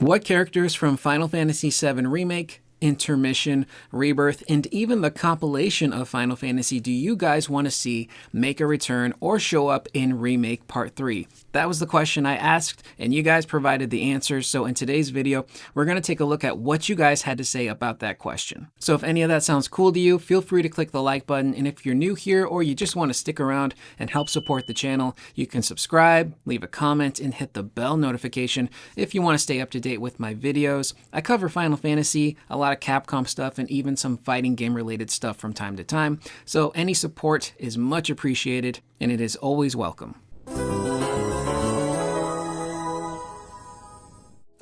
What characters from Final Fantasy VII Remake, Intermission, Rebirth, and even the compilation of Final Fantasy do you guys want to see make a return or show up in Remake Part 3? That was the question I asked, and you guys provided the answers. So in today's video, we're going to take a look at what you guys had to say about that question. So if any of that sounds cool to you, feel free to click the like button. And if you're new here or you just want to stick around and help support the channel, you can subscribe, leave a comment, and hit the bell notification if you want to stay up to date with my videos. I cover Final Fantasy, a lot of Capcom stuff, and even some fighting game related stuff from time to time. So any support is much appreciated, and it is always welcome.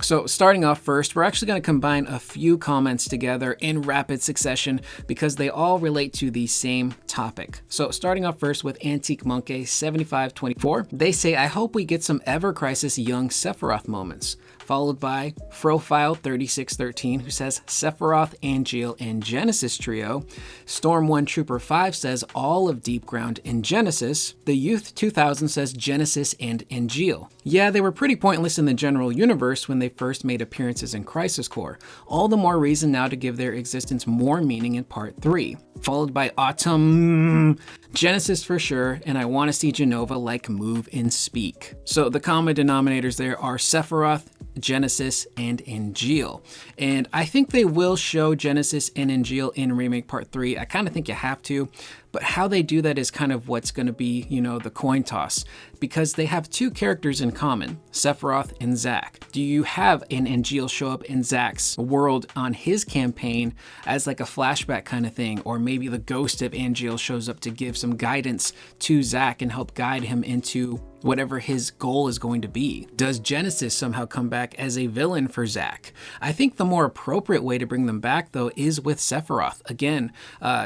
So starting off first, we're actually going to combine a few comments together in rapid succession because they all relate to the same topic. So starting off first with Antique Monkey 7524, they say, I hope we get some Ever Crisis young Sephiroth moments. Followed by Profile 3613, who says Sephiroth, Angeal, and Genesis trio. Storm 1 Trooper 5 says all of Deepground and Genesis. The Youth 2000 says Genesis and Angeal. Yeah, they were pretty pointless in the general universe when they first made appearances in Crisis Core. All the more reason now to give their existence more meaning in Part 3. Followed by Autumn, Genesis for sure, and I want to see Genova like move and speak. So the common denominators there are Sephiroth, Genesis, and Angeal. And I think they will show Genesis and Angeal in Remake Part 3. I kind of think you have to, but how they do that is kind of what's going to be, the coin toss, because they have two characters in common, Sephiroth and Zack. Do you have an Angeal show up in Zack's world on his campaign as like a flashback kind of thing, or maybe the ghost of Angeal shows up to give some guidance to Zack and help guide him into whatever his goal is going to be? Does Genesis somehow come back as a villain for Zack? I think the more appropriate way to bring them back, though, is with Sephiroth. Again,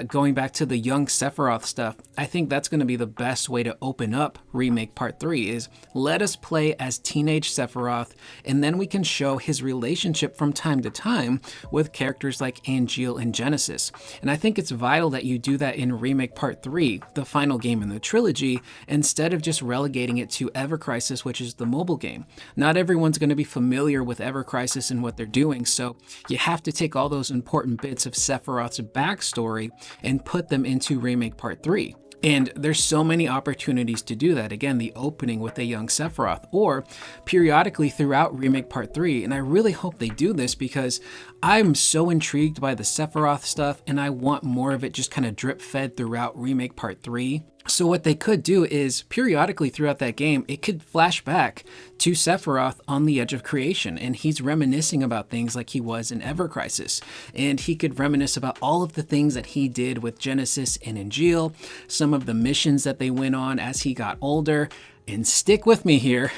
going back to the young Sephiroth stuff, I think that's going to be the best way to open up Remake Part 3 is let us play as teenage Sephiroth, and then we can show his relationship from time to time with characters like Angeal and Genesis. And I think it's vital that you do that in Remake Part 3, the final game in the trilogy, instead of just relegating it to Ever Crisis, which is the mobile game. Not everyone's going to be familiar with Ever Crisis and what they're doing, so you have to take all those important bits of Sephiroth's backstory and put them into Remake Part 3. And there's so many opportunities to do that. Again, the opening with a young Sephiroth, or periodically throughout Remake Part 3. And I really hope they do this because I'm so intrigued by the Sephiroth stuff and I want more of it just kind of drip fed throughout Remake Part 3. So what they could do is periodically throughout that game, it could flash back to Sephiroth on the edge of creation, and he's reminiscing about things like he was in Ever Crisis, and he could reminisce about all of the things that he did with Genesis and Angeal, some of the missions that they went on as he got older. And stick with me here.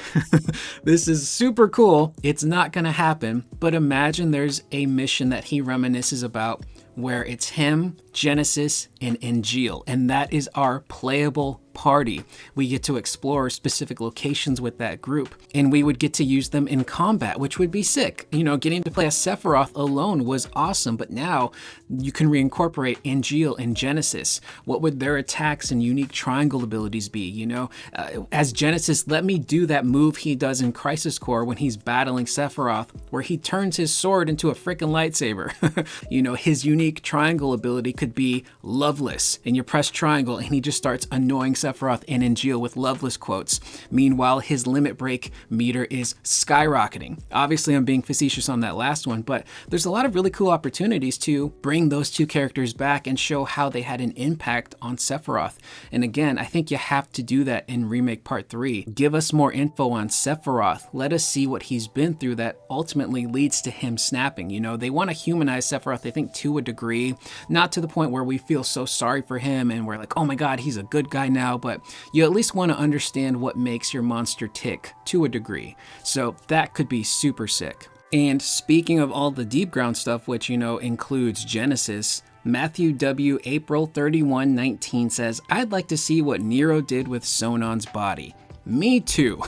This is super cool. It's not going to happen, but imagine there's a mission that he reminisces about where it's him, Genesis, and Angeal, and that is our playable party. We get to explore specific locations with that group, and we would get to use them in combat, which would be sick. Getting to play as Sephiroth alone was awesome, but now you can reincorporate Angeal and Genesis. What would their attacks and unique triangle abilities be? As Genesis, let me do that move he does in Crisis Core when he's battling Sephiroth, where he turns his sword into a freaking lightsaber. His unique triangle ability could be Loveless, and you press triangle and he just starts annoying Sephiroth and Angeal with Loveless quotes. Meanwhile, his limit break meter is skyrocketing. Obviously, I'm being facetious on that last one, but there's a lot of really cool opportunities to bring those two characters back and show how they had an impact on Sephiroth. And again, I think you have to do that in Remake Part 3. Give us more info on Sephiroth. Let us see what he's been through that ultimately leads to him snapping. They want to humanize Sephiroth, I think, to a degree, not to the point where we feel so sorry for him and we're like, oh my God, he's a good guy now, but you at least want to understand what makes your monster tick to a degree. So that could be super sick. And speaking of all the Deepground stuff, which, includes Genesis, Matthew W. April 31, 19 says, I'd like to see what Nero did with Sonon's body. Me too.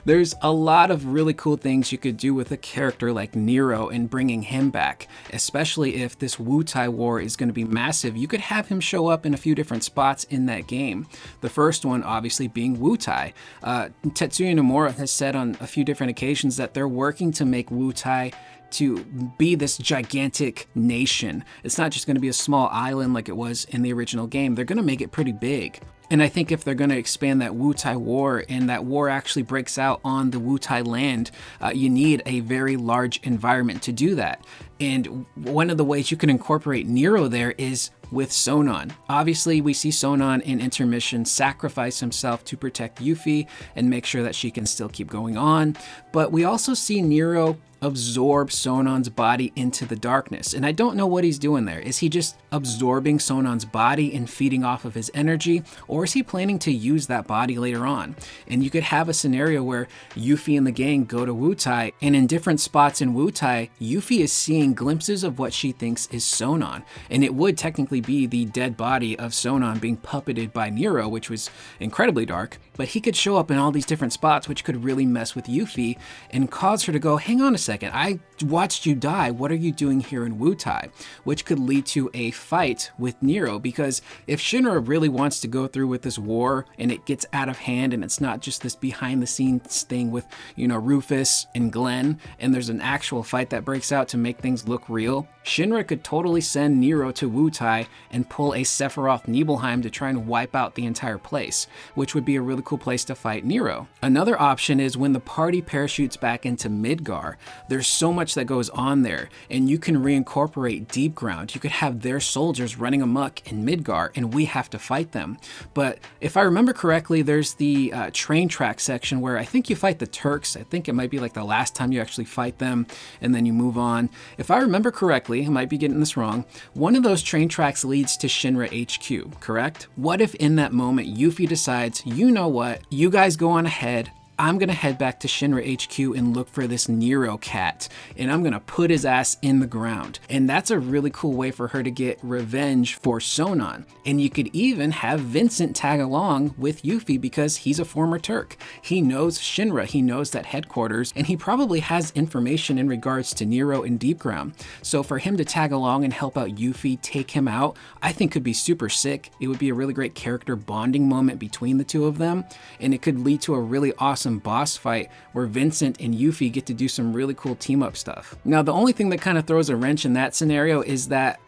There's a lot of really cool things you could do with a character like Nero and bringing him back, especially if this Wutai war is going to be massive. You could have him show up in a few different spots in that game. The first one obviously being Wutai. Tetsuya Nomura has said on a few different occasions that they're working to make Wutai to be this gigantic nation. It's not just going to be a small island like it was in the original game. They're going to make it pretty big. And I think if they're going to expand that Wutai war and that war actually breaks out on the Wutai land, you need a very large environment to do that. And one of the ways you can incorporate Nero there is with Sonon. Obviously, we see Sonon in Intermission sacrifice himself to protect Yuffie and make sure that she can still keep going on. But we also see Nero absorb Sonon's body into the darkness. And I don't know what he's doing there. Is he just absorbing Sonon's body and feeding off of his energy? Or is he planning to use that body later on? And you could have a scenario where Yuffie and the gang go to Wutai, and in different spots in Wutai, Yuffie is seeing glimpses of what she thinks is Sonon. And it would technically be the dead body of Sonon being puppeted by Nero, which was incredibly dark. But he could show up in all these different spots, which could really mess with Yuffie and cause her to go, hang on a second, I watched you die. What are you doing here in Wutai? Which could lead to a fight with Nero, because if Shinra really wants to go through with this war and it gets out of hand and it's not just this behind the scenes thing with, Rufus and Glenn, and there's an actual fight that breaks out to make things look real, Shinra could totally send Nero to Wutai and pull a Sephiroth Nibelheim to try and wipe out the entire place, which would be a really cool place to fight Nero. Another option is when the party parachutes back into Midgar. There's so much that goes on there, and you can reincorporate Deepground. You could have their soldiers running amok in Midgar, and we have to fight them. But if I remember correctly, there's the train track section where I think you fight the Turks. I think it might be like the last time you actually fight them, and then you move on. If I remember correctly, I might be getting this wrong, one of those train tracks leads to Shinra HQ, correct? What if in that moment Yuffie decides, you know what, you guys go on ahead, I'm gonna head back to Shinra HQ and look for this Nero cat, and I'm gonna put his ass in the ground. And that's a really cool way for her to get revenge for Sonon. And you could even have Vincent tag along with Yuffie because he's a former Turk. He knows Shinra, he knows that headquarters, and he probably has information in regards to Nero and Deepground. So for him to tag along and help out Yuffie, take him out, I think could be super sick. It would be a really great character bonding moment between the two of them, and it could lead to a really awesome boss fight where Vincent and Yuffie get to do some really cool team up stuff. Now, the only thing that kind of throws a wrench in that scenario is that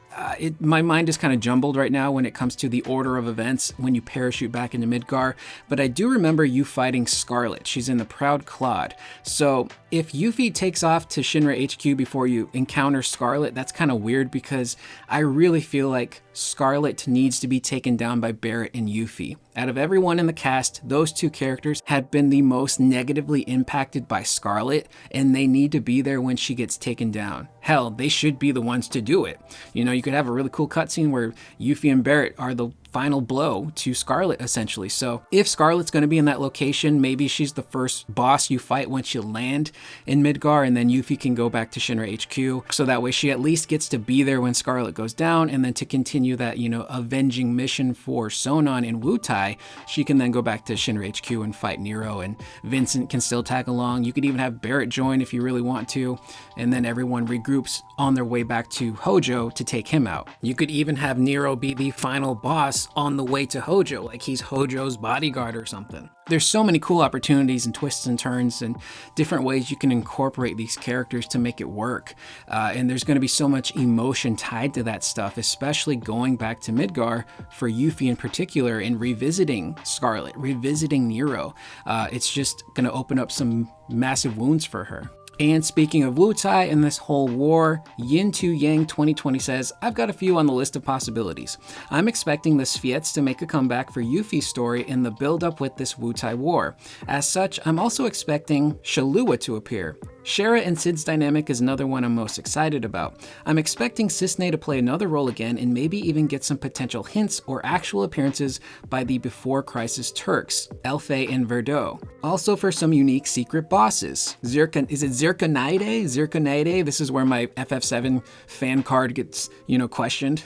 my mind is kind of jumbled right now when it comes to the order of events when you parachute back into Midgar, but I do remember you fighting Scarlet. She's in the Proud Claude. So if Yuffie takes off to Shinra HQ before you encounter Scarlet, that's kind of weird because I really feel like Scarlet needs to be taken down by Barrett and Yuffie. Out of everyone in the cast, those two characters have been the most negatively impacted by Scarlet, and they need to be there when she gets taken down. Hell, they should be the ones to do it. You could have a really cool cutscene where Yuffie and Barrett are the final blow to Scarlet, essentially. So if Scarlet's going to be in that location, maybe she's the first boss you fight once you land in Midgar, and then Yuffie can go back to Shinra HQ. So that way she at least gets to be there when Scarlet goes down, and then to continue that, avenging mission for Sonon in Wutai, she can then go back to Shinra HQ and fight Nero, and Vincent can still tag along. You could even have Barrett join if you really want to, and then everyone regroups on their way back to Hojo to take him out. You could even have Nero be the final boss on the way to Hojo, like he's Hojo's bodyguard or something. There's so many cool opportunities and twists and turns and different ways you can incorporate these characters to make it work. And there's going to be so much emotion tied to that stuff, especially going back to Midgar for Yuffie in particular and revisiting Scarlet, revisiting Nero. It's just going to open up some massive wounds for her. And speaking of Wutai and this whole war, Yin2 Yang 2020 says, I've got a few on the list of possibilities. I'm expecting the Sviets to make a comeback for Yuffie's story in the build-up with this Wutai war. As such, I'm also expecting Shalua to appear. Shara and Cid's dynamic is another one I'm most excited about. I'm expecting Cisne to play another role again and maybe even get some potential hints or actual appearances by the Before Crisis Turks, Elfe and Verdot. Also for some unique secret bosses. Is it Zirconide? Zirconide? This is where my FF7 fan card gets, questioned.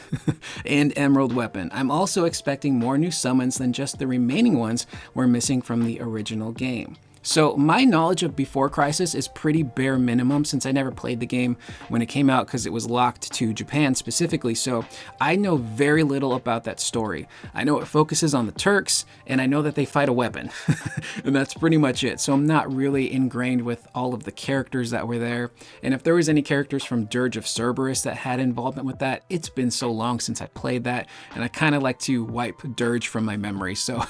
And Emerald Weapon. I'm also expecting more new summons than just the remaining ones we're missing from the original game. So my knowledge of Before Crisis is pretty bare minimum since I never played the game when it came out because it was locked to Japan specifically, so I know very little about that story. I know it focuses on the Turks, and I know that they fight a weapon, and that's pretty much it. So I'm not really ingrained with all of the characters that were there, and if there was any characters from Dirge of Cerberus that had involvement with that, it's been so long since I played that, and I kind of like to wipe Dirge from my memory, so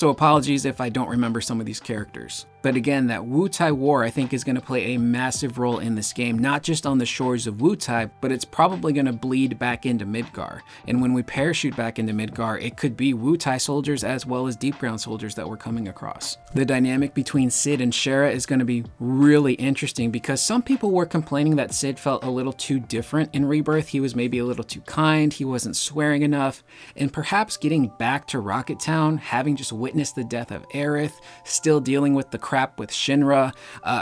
apologies if I don't remember some of these characters. But again, that Wutai War I think is going to play a massive role in this game, not just on the shores of Wutai, but it's probably going to bleed back into Midgar. And when we parachute back into Midgar, it could be Wutai soldiers as well as Deepground soldiers that we're coming across. The dynamic between Cid and Shara is going to be really interesting because some people were complaining that Cid felt a little too different in Rebirth. He was maybe a little too kind, he wasn't swearing enough, and perhaps getting back to Rocket Town, having just witnessed the death of Aerith, still dealing with the crap with Shinra,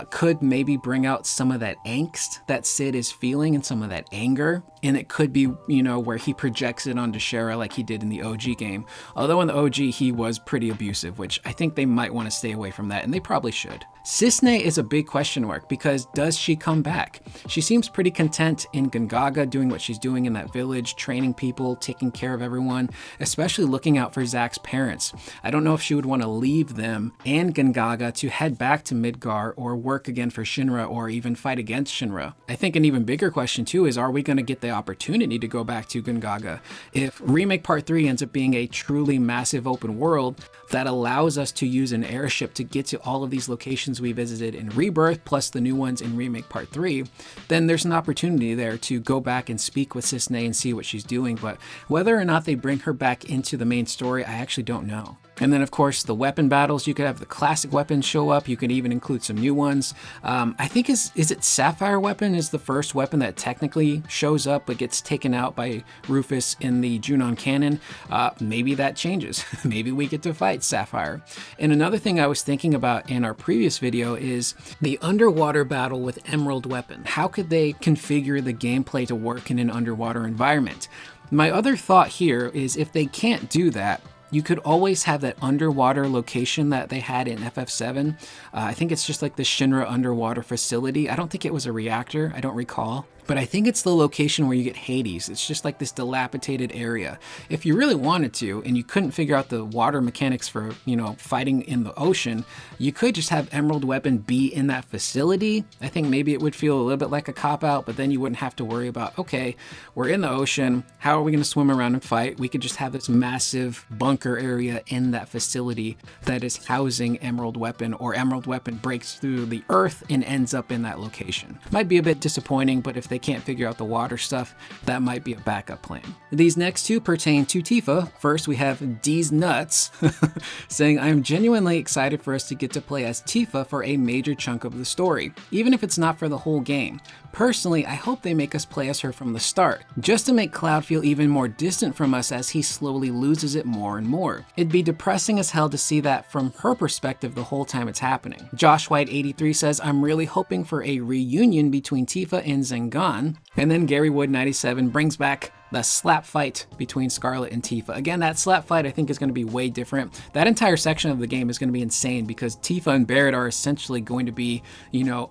could maybe bring out some of that angst that Cid is feeling and some of that anger. And it could be, where he projects it onto Shara like he did in the OG game. Although in the OG, he was pretty abusive, which I think they might want to stay away from that, and they probably should. Cisne is a big question mark because does she come back? She seems pretty content in Gongaga doing what she's doing in that village, training people, taking care of everyone, especially looking out for Zack's parents. I don't know if she would want to leave them and Gongaga to head back to Midgar or work again for Shinra or even fight against Shinra. I think an even bigger question too is, are we going to get the opportunity to go back to Gongaga? If Remake Part 3 ends up being a truly massive open world that allows us to use an airship to get to all of these locations we visited in Rebirth, plus the new ones in Remake Part 3, then there's an opportunity there to go back and speak with Cisne and see what she's doing. But whether or not they bring her back into the main story, I actually don't know. And then, of course, the weapon battles. You could have the classic weapons show up. You could even include some new ones. I think, is it Sapphire Weapon is the first weapon that technically shows up but gets taken out by Rufus in the Junon canon. Maybe that changes. Maybe we get to fight Sapphire. And another thing I was thinking about in our previous video is the underwater battle with Emerald Weapon. How could they configure the gameplay to work in an underwater environment? My other thought here is if they can't do that, you could always have that underwater location that they had in FF7. I think it's just like the Shinra underwater facility. I don't think it was a reactor, I don't recall. But I think it's the location where you get Hades. It's just like this dilapidated area. If you really wanted to, and you couldn't figure out the water mechanics for, fighting in the ocean, you could just have Emerald Weapon be in that facility. I think maybe it would feel a little bit like a cop-out, but then you wouldn't have to worry about, okay, we're in the ocean, how are we gonna swim around and fight? We could just have this massive bunker area in that facility that is housing Emerald Weapon, or Emerald Weapon breaks through the earth and ends up in that location. Might be a bit disappointing, but if they can't figure out the water stuff, that might be a backup plan. These next two pertain to Tifa. First, we have D's Nuts saying, I'm genuinely excited for us to get to play as Tifa for a major chunk of the story, even if it's not for the whole game. Personally, I hope they make us play as her from the start, just to make Cloud feel even more distant from us as he slowly loses it more and more. It'd be depressing as hell to see that from her perspective the whole time it's happening. Josh White 83 says, I'm really hoping for a reunion between Tifa and Zengan. And then Gary Wood 97 brings back the slap fight between Scarlet and Tifa. Again, that slap fight I think is going to be way different. That entire section of the game is going to be insane because Tifa and Barrett are essentially going to be,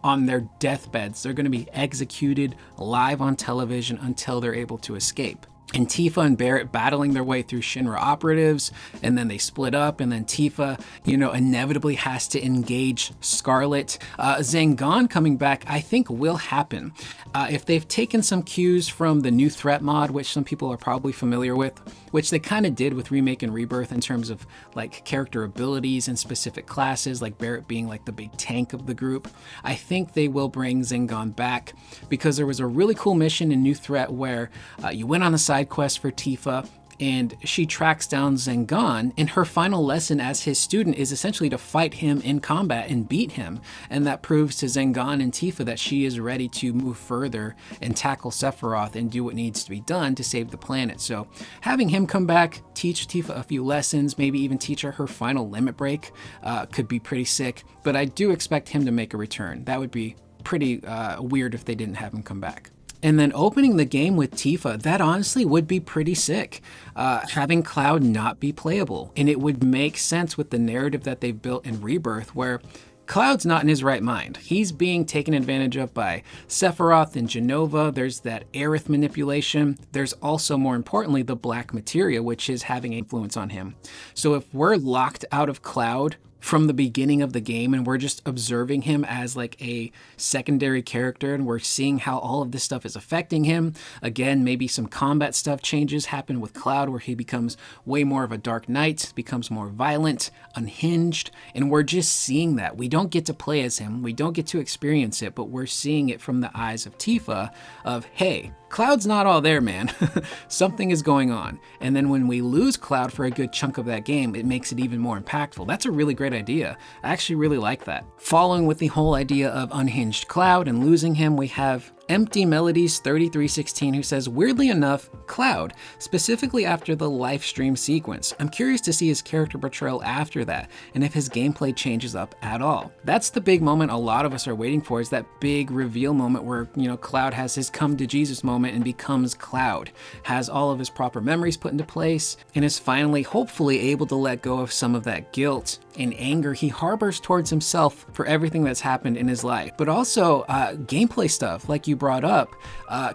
on their deathbeds. They're going to be executed live on television until they're able to escape. And Tifa and Barrett battling their way through Shinra operatives, and then they split up, and then Tifa, inevitably has to engage Scarlet. Zengan coming back, I think will happen. If they've taken some cues from the new threat mod, which some people are probably familiar with, which they kind of did with Remake and Rebirth in terms of like character abilities and specific classes, like Barrett being like the big tank of the group, I think they will bring Zengan back because there was a really cool mission in New Threat where you went on a side quest for Tifa, and she tracks down Zengon, and her final lesson as his student is essentially to fight him in combat and beat him. And that proves to Zengon and Tifa that she is ready to move further and tackle Sephiroth and do what needs to be done to save the planet. So having him come back, teach Tifa a few lessons, maybe even teach her final limit break, could be pretty sick. But I do expect him to make a return. That would be pretty weird if they didn't have him come back. And then opening the game with Tifa, that honestly would be pretty sick. Having Cloud not be playable. And it would make sense with the narrative that they've built in Rebirth, where Cloud's not in his right mind. He's being taken advantage of by Sephiroth and Jenova. There's that Aerith manipulation. There's also, more importantly, the black materia, which is having influence on him. So if we're locked out of Cloud from the beginning of the game and we're just observing him as like a secondary character and we're seeing how all of this stuff is affecting him, again, maybe some combat stuff changes happen with Cloud where he becomes way more of a Dark Knight, becomes more violent, unhinged, and we're just seeing that. We don't get to play as him, we don't get to experience it, but we're seeing it from the eyes of Tifa of, hey, Cloud's not all there, man. Something is going on. And then when we lose Cloud for a good chunk of that game, it makes it even more impactful. That's a really great idea. I actually really like that. Following with the whole idea of unhinged Cloud and losing him, we have Empty Melodies 3316 who says, weirdly enough, Cloud, specifically after the live stream sequence. I'm curious to see his character portrayal after that and if his gameplay changes up at all. That's the big moment a lot of us are waiting for, is that big reveal moment where, Cloud has his come to Jesus moment and becomes Cloud, has all of his proper memories put into place, and is finally, hopefully, able to let go of some of that guilt and anger he harbors towards himself for everything that's happened in his life. But also gameplay stuff, like you brought up.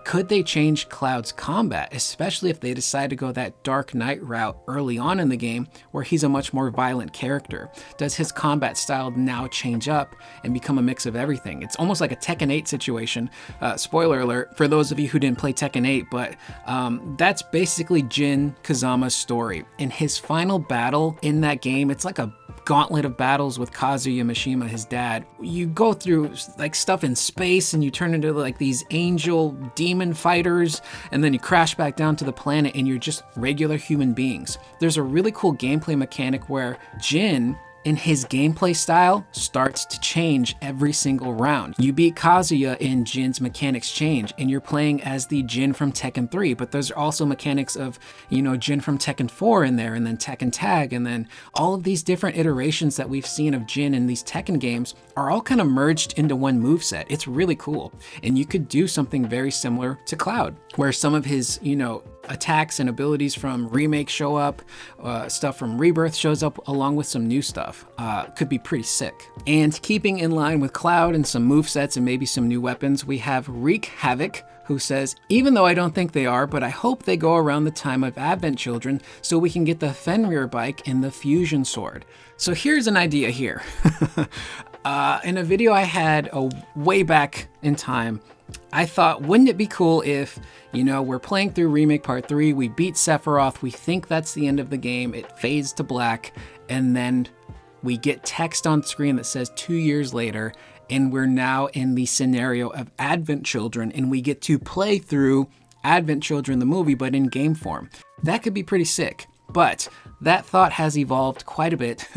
Could they change Cloud's combat, especially if they decide to go that Dark Knight route early on in the game where he's a much more violent character? Does his combat style now change up and become a mix of everything? It's almost like a Tekken 8 situation. Spoiler alert for those of you who didn't play Tekken 8, but that's basically Jin Kazama's story. In his final battle in that game, it's like a gauntlet of battles with Kazuya Mishima, his dad. You go through like stuff in space and you turn into like these angel demon fighters, and then you crash back down to the planet and you're just regular human beings. There's a really cool gameplay mechanic where Jin, in his gameplay style, starts to change every single round. You beat Kazuya and Jin's mechanics change, and you're playing as the Jin from Tekken 3, but there's also mechanics of, Jin from Tekken 4 in there, and then Tekken Tag, and then all of these different iterations that we've seen of Jin in these Tekken games are all kind of merged into one moveset. It's really cool. And you could do something very similar to Cloud, where some of his, attacks and abilities from Remake show up, stuff from Rebirth shows up along with some new stuff. Could be pretty sick. And keeping in line with Cloud and some movesets and maybe some new weapons, we have Wreak Havoc, who says, even though I don't think they are, but I hope they go around the time of Advent Children so we can get the Fenrir bike and the Fusion Sword. So here's an idea here. In a video I had way back in time, I thought, wouldn't it be cool if, we're playing through Remake Part 3, we beat Sephiroth, we think that's the end of the game, it fades to black, and then we get text on screen that says 2 years later, and we're now in the scenario of Advent Children, and we get to play through Advent Children, the movie, but in game form. That could be pretty sick. But that thought has evolved quite a bit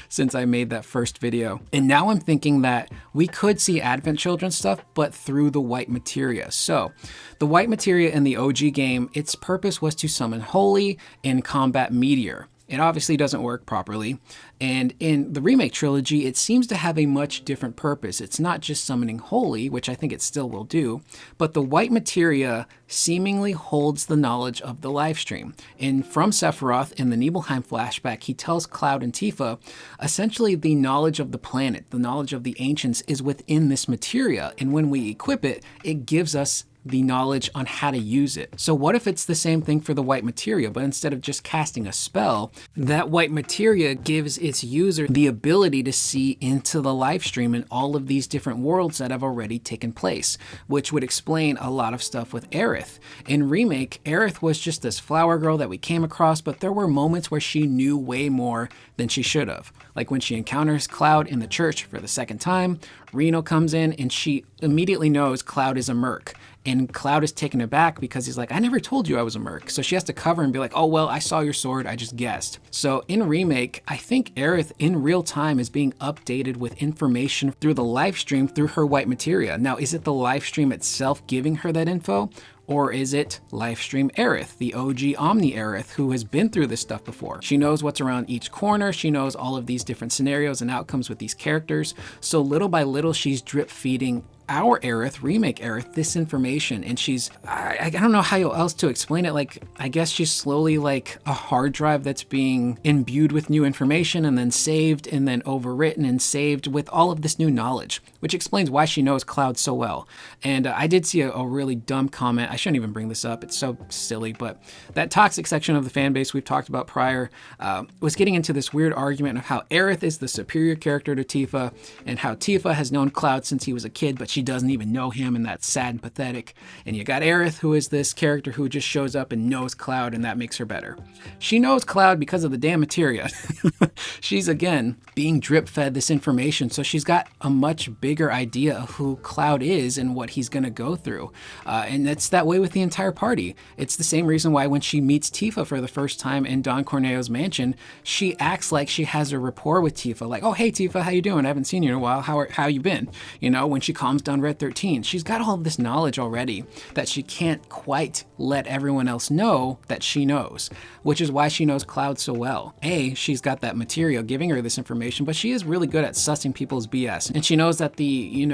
since I made that first video. And now I'm thinking that we could see Advent Children stuff, but through the white materia. So the white materia in the OG game, its purpose was to summon Holy and combat Meteor. It obviously doesn't work properly. And in the Remake trilogy, it seems to have a much different purpose. It's not just summoning Holy, which I think it still will do, but the white materia seemingly holds the knowledge of the live stream. And from Sephiroth in the Nibelheim flashback, he tells Cloud and Tifa, essentially the knowledge of the planet, the knowledge of the ancients is within this materia. And when we equip it, it gives us the knowledge on how to use it. So what if it's the same thing for the white materia, but instead of just casting a spell, that white materia gives its user the ability to see into the live stream and all of these different worlds that have already taken place, which would explain a lot of stuff with Aerith. In Remake, Aerith was just this flower girl that we came across, but there were moments where she knew way more than she should have. Like when she encounters Cloud in the church for the second time, Reno comes in and she immediately knows Cloud is a merc. And Cloud is taken aback because he's like, I never told you I was a merc. So she has to cover and be like, oh, well, I saw your sword, I just guessed. So in Remake, I think Aerith in real time is being updated with information through the live stream through her white materia. Now, is it the live stream itself giving her that info? Or is it Livestream Aerith, the OG Omni Aerith, who has been through this stuff before? She knows what's around each corner. She knows all of these different scenarios and outcomes with these characters. So little by little, she's drip feeding our Aerith, Remake Aerith, this information. And she's, I don't know how else to explain it. Like, I guess she's slowly like a hard drive that's being imbued with new information and then saved and then overwritten and saved with all of this new knowledge, which explains why she knows Cloud so well. And I did see a really dumb comment. I shouldn't even bring this up. It's so silly, but that toxic section of the fan base we've talked about prior was getting into this weird argument of how Aerith is the superior character to Tifa and how Tifa has known Cloud since he was a kid, but she doesn't even know him, and that's sad and pathetic. And you got Aerith, who is this character who just shows up and knows Cloud, and that makes her better. She knows Cloud because of the damn materia. She's, again, being drip-fed this information, so she's got a much bigger idea of who Cloud is and what he's going to go through. And it's that way with the entire party. It's the same reason why when she meets Tifa for the first time in Don Corneo's mansion, she acts like she has a rapport with Tifa, like, oh, hey, Tifa, how you doing? I haven't seen you in a while. How you been? You know, when she calms down Red 13, she's got all of this knowledge already that she can't quite let everyone else know that she knows, which is why she knows Cloud so well. She's got that material giving her this information, but she is really good at sussing people's BS. And she knows that the,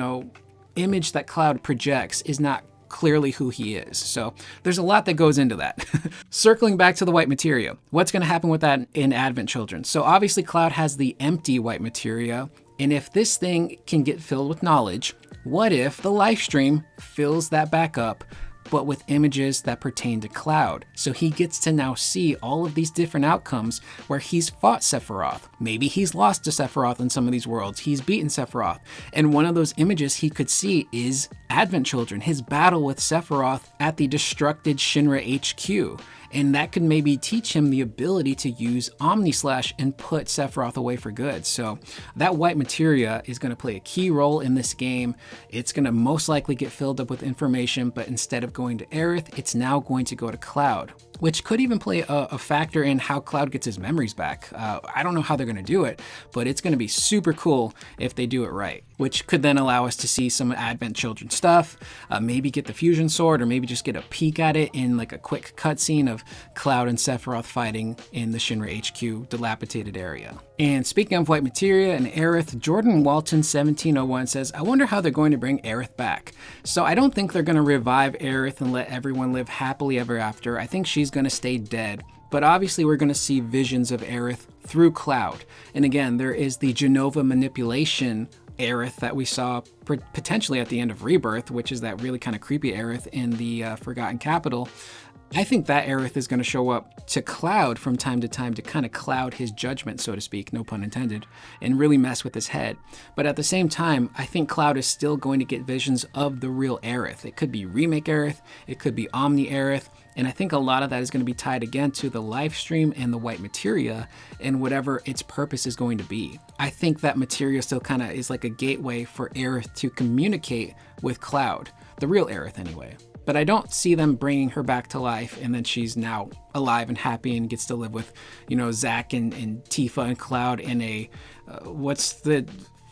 image that Cloud projects is not clearly who he is. So there's a lot that goes into that. Circling back to the white materia, what's going to happen with that in Advent Children? So obviously Cloud has the empty white materia, and if this thing can get filled with knowledge, what if the live stream fills that back up, but with images that pertain to Cloud? So he gets to now see all of these different outcomes where he's fought Sephiroth. Maybe he's lost to Sephiroth in some of these worlds. He's beaten Sephiroth. And one of those images he could see is Advent Children, his battle with Sephiroth at the destructed Shinra HQ. And that could maybe teach him the ability to use Omnislash and put Sephiroth away for good. So that white materia is going to play a key role in this game. It's going to most likely get filled up with information, but instead of going to Aerith, it's now going to go to Cloud, which could even play a factor in how Cloud gets his memories back. I don't know how they're going to do it, but it's going to be super cool if they do it right, which could then allow us to see some Advent Children stuff, maybe get the fusion sword, or maybe just get a peek at it in like a quick cutscene of Cloud and Sephiroth fighting in the Shinra HQ dilapidated area. And speaking of white materia and Aerith, Jordan Walton 1701 says, I wonder how they're going to bring Aerith back. So I don't think they're going to revive Aerith and let everyone live happily ever after. I think she's going to stay dead. But obviously we're going to see visions of Aerith through Cloud. And again, there is the Genova manipulation Aerith that we saw potentially at the end of Rebirth, which is that really kind of creepy Aerith in the Forgotten Capital. I think that Aerith is going to show up to Cloud from time to time to kind of cloud his judgment, so to speak, no pun intended, and really mess with his head. But at the same time, I think Cloud is still going to get visions of the real Aerith. It could be Remake Aerith, it could be Omni Aerith, and I think a lot of that is going to be tied again to the live stream and the white materia and whatever its purpose is going to be. I think that materia still kind of is like a gateway for Aerith to communicate with Cloud, the real Aerith anyway. But I don't see them bringing her back to life and then she's now alive and happy and gets to live with, Zack and Tifa and Cloud in a, what's the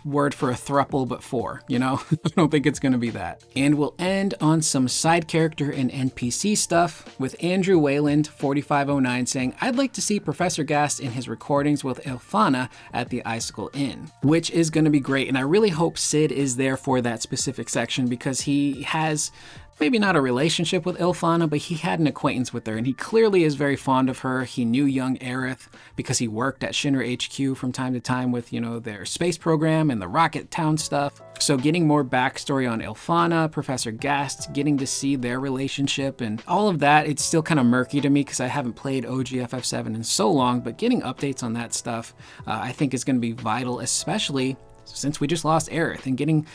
word for a throuple but four, I don't think it's going to be that. And we'll end on some side character and NPC stuff with Andrew Wayland 4509 saying, I'd like to see Professor Gast in his recordings with Ilfana at the Icicle Inn, which is going to be great. And I really hope Sid is there for that specific section because he has maybe not a relationship with Ilfana, but he had an acquaintance with her, and he clearly is very fond of her. He knew young Aerith because he worked at Shinra HQ from time to time with, their space program and the Rocket Town stuff. So getting more backstory on Ilfana, Professor Gast, getting to see their relationship and all of that, it's still kind of murky to me because I haven't played OG FF7 in so long, but getting updates on that stuff I think is going to be vital, especially since we just lost Aerith, and getting,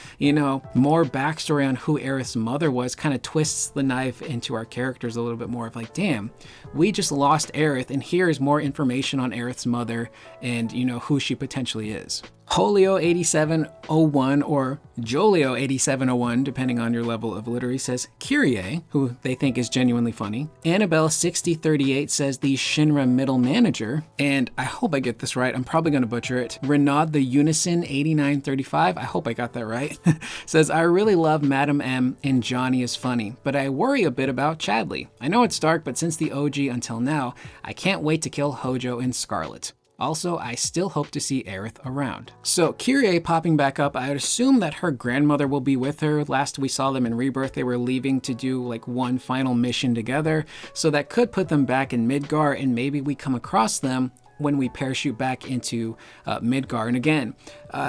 more backstory on who Aerith's mother was kind of twists the knife into our characters a little bit more of like, damn, we just lost Aerith and here is more information on Aerith's mother and, who she potentially is. Holio8701 or Jolio8701, depending on your level of literacy, says Kyrie, who they think is genuinely funny. Annabelle6038 says the Shinra middle manager, and I hope I get this right, I'm probably going to butcher it. Renaud the Unison8935, I hope I got that right, says, I really love Madam M and Johnny is funny, but I worry a bit about Chadley. I know it's dark, but since the OG until now, I can't wait to kill Hojo and Scarlet. Also, I still hope to see Aerith around. So Kyrie popping back up, I would assume that her grandmother will be with her. Last we saw them in Rebirth, they were leaving to do like one final mission together. So that could put them back in Midgar, and maybe we come across them when we parachute back into Midgar. And again,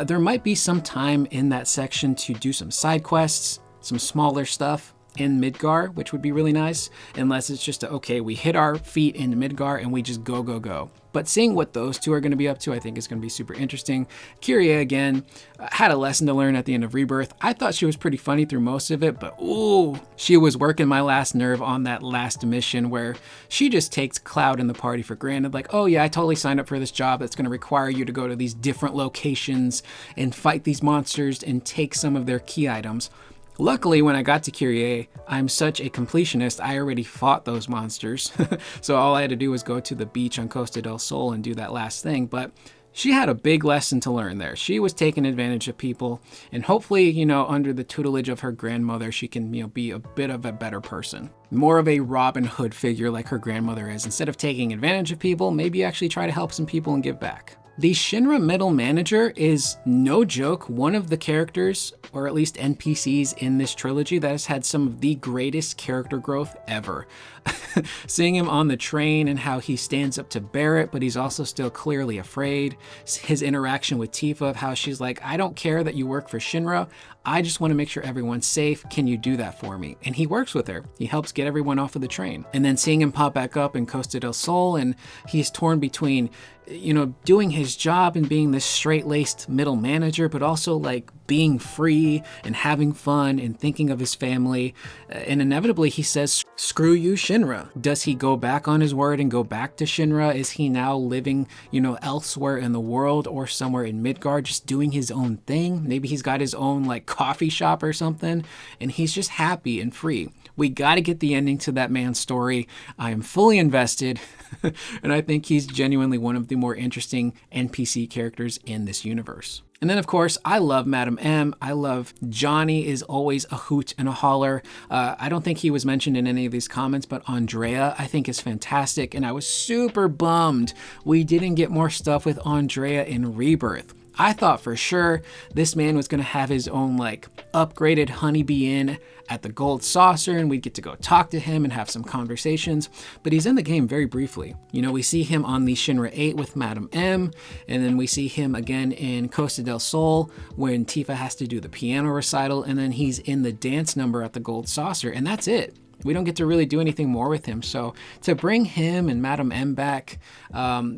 there might be some time in that section to do some side quests, some smaller stuff in Midgar, which would be really nice, unless it's just okay, we hit our feet into Midgar and we just go. But seeing what those two are going to be up to, I think is going to be super interesting. Kyrie, again, had a lesson to learn at the end of Rebirth. I thought she was pretty funny through most of it, but ooh, she was working my last nerve on that last mission where she just takes Cloud and the party for granted. Like, oh yeah, I totally signed up for this job that's going to require you to go to these different locations and fight these monsters and take some of their key items. Luckily, when I got to Kyrie, I'm such a completionist, I already fought those monsters. So all I had to do was go to the beach on Costa del Sol and do that last thing. But she had a big lesson to learn there. She was taking advantage of people, and hopefully, under the tutelage of her grandmother, she can, be a bit of a better person. More of a Robin Hood figure like her grandmother is. Instead of taking advantage of people, maybe actually try to help some people and give back. The Shinra middle manager is, no joke, one of the characters, or at least NPCs in this trilogy that has had some of the greatest character growth ever. Seeing him on the train and how he stands up to Barrett, but he's also still clearly afraid. His interaction with Tifa, of how she's like, I don't care that you work for Shinra, I just want to make sure everyone's safe. Can you do that for me? And he works with her. He helps get everyone off of the train. And then seeing him pop back up in Costa del Sol, and he's torn between, doing his job and being this straight-laced middle manager, but also like being free and having fun and thinking of his family. And inevitably he says, screw you, Shinra. Does he go back on his word and go back to Shinra? Is he now living, elsewhere in the world or somewhere in Midgard, just doing his own thing? Maybe he's got his own like coffee shop or something, and he's just happy and free. We got to get the ending to that man's story. I am fully invested, and I think he's genuinely one of the more interesting NPC characters in this universe. And then, of course, I love Madam M. I love Johnny is always a hoot and a holler. I don't think he was mentioned in any of these comments, but Andrea I think is fantastic, and I was super bummed we didn't get more stuff with Andrea in Rebirth. I thought for sure this man was going to have his own like upgraded honeybee inn at the Gold Saucer, and we'd get to go talk to him and have some conversations, but he's in the game very briefly. We see him on the Shinra 8 with Madam M, and then we see him again in Costa del Sol when Tifa has to do the piano recital, and then he's in the dance number at the Gold Saucer, and that's it. We don't get to really do anything more with him. So to bring him and Madam M back,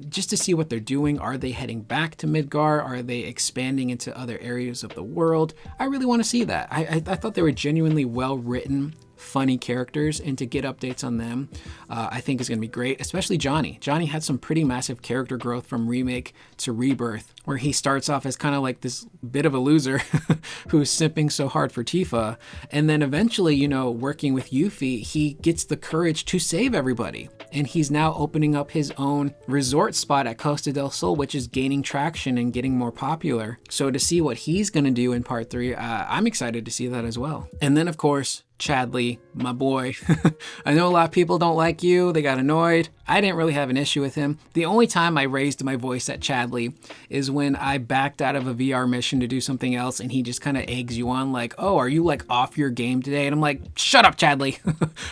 just to see what they're doing, are they heading back to Midgar? Are they expanding into other areas of the world? I really want to see that. I thought they were genuinely well-written, funny characters, and to get updates on them, I think is going to be great, especially Johnny. Johnny had some pretty massive character growth from Remake to Rebirth, where he starts off as kind of like this bit of a loser who's simping so hard for Tifa, and then eventually, working with Yuffie, he gets the courage to save everybody, and he's now opening up his own resort spot at Costa del Sol, which is gaining traction and getting more popular. So to see what he's going to do in part 3, I'm excited to see that as well. And then, of course, Chadley, my boy. I know a lot of people don't like you. They got annoyed. I didn't really have an issue with him. The only time I raised my voice at Chadley is when I backed out of a VR mission to do something else, and he just kind of eggs you on like, oh, are you like off your game today? And I'm like, shut up, Chadley.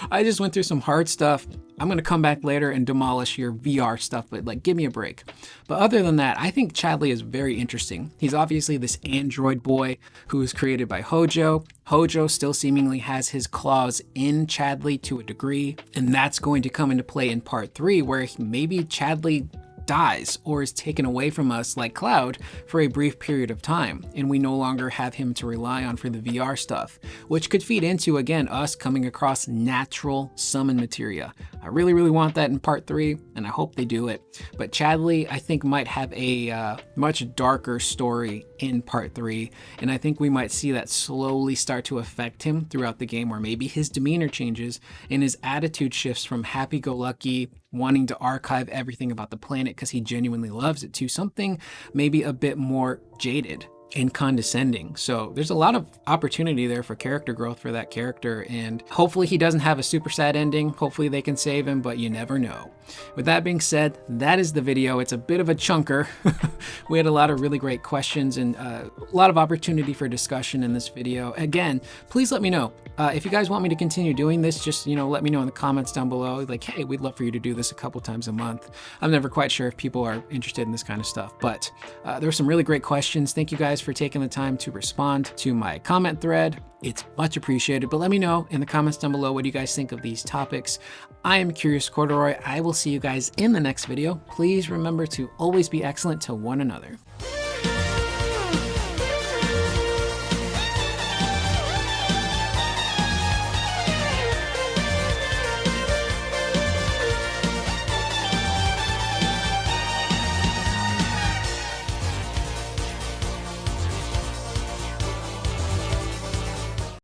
I just went through some hard stuff. I'm going to come back later and demolish your VR stuff, but like, give me a break. But other than that, I think Chadley is very interesting. He's obviously this android boy who was created by Hojo. Hojo still seemingly has his claws in Chadley to a degree, and that's going to come into play in part 3, where maybe Chadley dies or is taken away from us like Cloud for a brief period of time, and we no longer have him to rely on for the VR stuff, which could feed into, again, us coming across natural summon materia. I really, really want that in part 3, and I hope they do it. But Chadley, I think, might have a much darker story in part 3, and I think we might see that slowly start to affect him throughout the game, where maybe his demeanor changes and his attitude shifts from happy-go-lucky, wanting to archive everything about the planet because he genuinely loves it, to something maybe a bit more jaded and condescending. So there's a lot of opportunity there for character growth for that character, and hopefully he doesn't have a super sad ending. Hopefully they can save him, but you never know. With that being said, that is the video. It's a bit of a chunker. We had a lot of really great questions and a lot of opportunity for discussion in this video. Again, please let me know. If you guys want me to continue doing this, just, let me know in the comments down below. Like, hey, we'd love for you to do this a couple times a month. I'm never quite sure if people are interested in this kind of stuff, but there were some really great questions. Thank you guys for taking the time to respond to my comment thread. It's much appreciated, but let me know in the comments down below what you guys think of these topics. I am Curious Corduroy. I will see you guys in the next video. Please remember to always be excellent to one another.